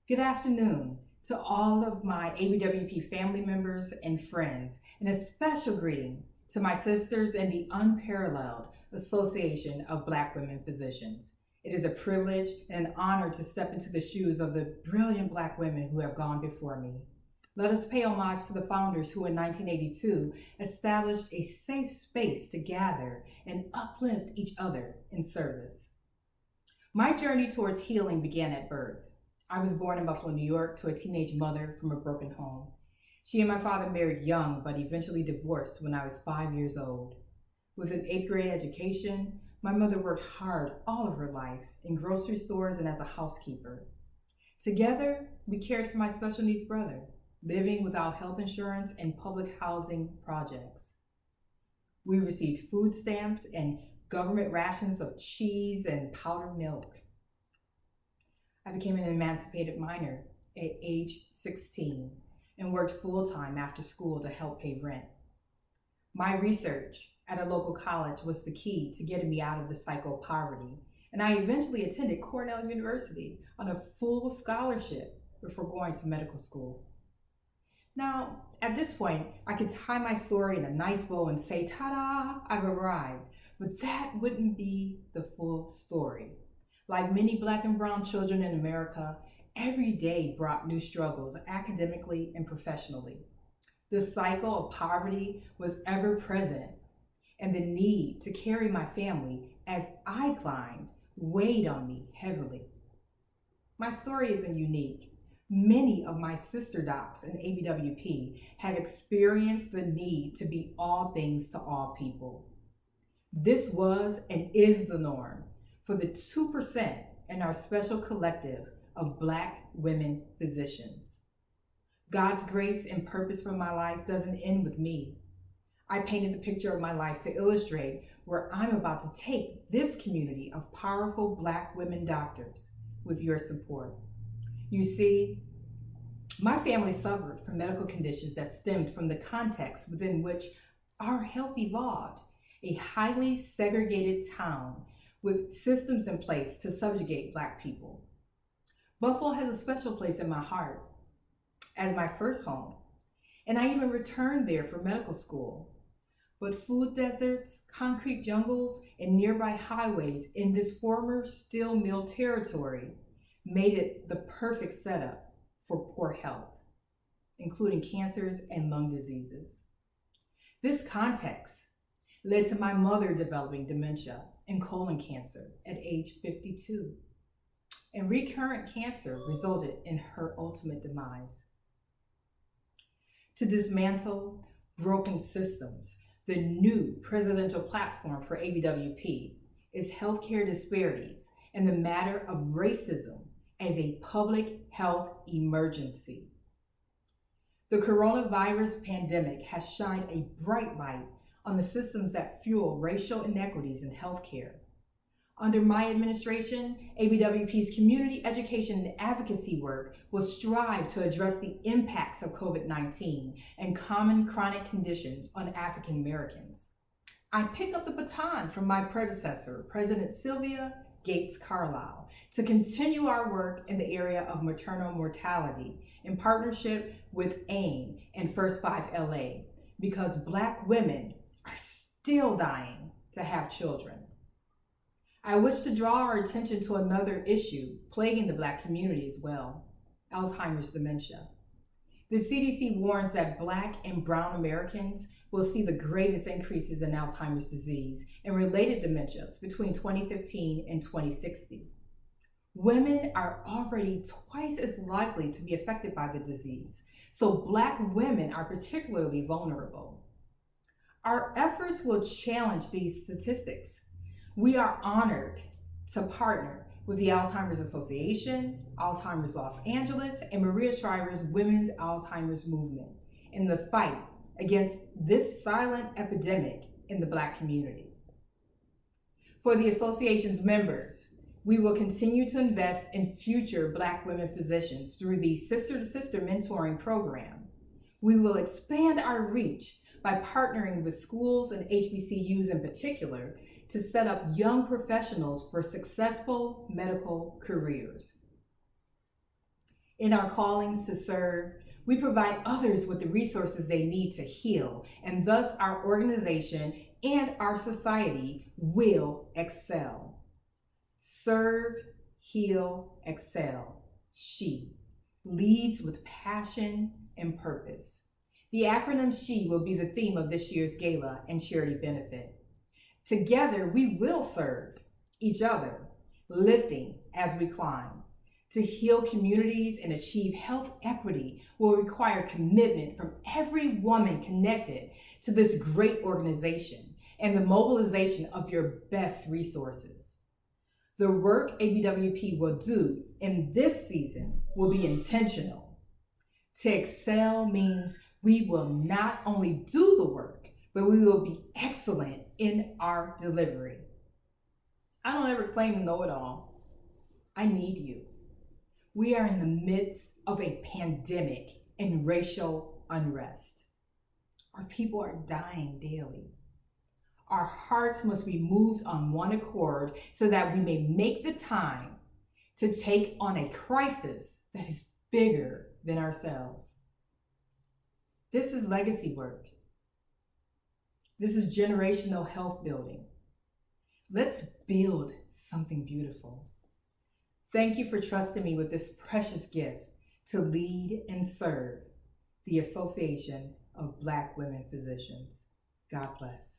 Good afternoon to all of my ABWP family members and friends, and a special greeting to my sisters in the unparalleled Association of Black Women Physicians. It is a privilege and an honor to step into the shoes of the brilliant Black women who have gone before me. Let us pay homage to the founders who in 1982 established a safe space to gather and uplift each other in service. My journey towards healing began at birth. I was born in Buffalo, New York, to a teenage mother from a broken home. She and my father married young, but eventually divorced when I was 5 years old. With an 8th grade education, my mother worked hard all of her life in grocery stores and as a housekeeper. Together, we cared for my special needs brother, living without health insurance and public housing projects. We received food stamps and government rations of cheese and powdered milk. I became an emancipated minor at age 16 and worked full-time after school to help pay rent. My research at a local college was the key to getting me out of the cycle of poverty, and I eventually attended Cornell University on a full scholarship before going to medical school. Now, at this point, I could tie my story in a nice bow and say, ta-da, I've arrived, but that wouldn't be the full story. Like many Black and brown children in America, every day brought new struggles academically and professionally. The cycle of poverty was ever present, and the need to carry my family as I climbed weighed on me heavily. My story isn't unique. Many of my sister docs in ABWP have experienced the need to be all things to all people. This was and is the norm for the 2% in our special collective of Black women physicians. God's grace and purpose for my life doesn't end with me. I painted the picture of my life to illustrate where I'm about to take this community of powerful Black women doctors with your support. You see, my family suffered from medical conditions that stemmed from the context within which our health evolved, a highly segregated town with systems in place to subjugate Black people. Buffalo has a special place in my heart as my first home, and I even returned there for medical school. But food deserts, concrete jungles, and nearby highways in this former steel mill territory made it the perfect setup for poor health, including cancers and lung diseases. This context led to my mother developing dementia and colon cancer at age 52. And recurrent cancer resulted in her ultimate demise. To dismantle broken systems, the new presidential platform for ABWP is healthcare disparities and the matter of racism as a public health emergency. The coronavirus pandemic has shined a bright light on the systems that fuel racial inequities in healthcare. Under my administration, ABWP's community education and advocacy work will strive to address the impacts of COVID-19 and common chronic conditions on African Americans. I picked up the baton from my predecessor, President Sylvia Gates Carlisle, to continue our work in the area of maternal mortality in partnership with AIM and First 5 LA, because Black women are still dying to have children. I wish to draw our attention to another issue plaguing the Black community as well, Alzheimer's dementia. The CDC warns that Black and brown Americans will see the greatest increases in Alzheimer's disease and related dementias between 2015 and 2060. Women are already twice as likely to be affected by the disease, so Black women are particularly vulnerable. Our efforts will challenge these statistics. We are honored to partner with the Alzheimer's Association, Alzheimer's Los Angeles, and Maria Shriver's Women's Alzheimer's Movement in the fight against this silent epidemic in the Black community. For the association's members, we will continue to invest in future Black women physicians through the Sister to Sister mentoring program. We will expand our reach by partnering with schools and HBCUs in particular to set up young professionals for successful medical careers. In our callings to serve, we provide others with the resources they need to heal, and thus our organization and our society will excel. Serve, heal, excel. She leads with passion and purpose. The acronym SHE will be the theme of this year's gala and charity benefit. Together, we will serve each other, lifting as we climb. To heal communities and achieve health equity will require commitment from every woman connected to this great organization and the mobilization of your best resources. The work ABWP will do in this season will be intentional. To excel means we will not only do the work, but we will be excellent in our delivery. I don't ever claim to know it all. I need you. We are in the midst of a pandemic and racial unrest. Our people are dying daily. Our hearts must be moved on one accord so that we may make the time to take on a crisis that is bigger than ourselves. This is legacy work. This is generational health building. Let's build something beautiful. Thank you for trusting me with this precious gift to lead and serve the Association of Black Women Physicians. God bless.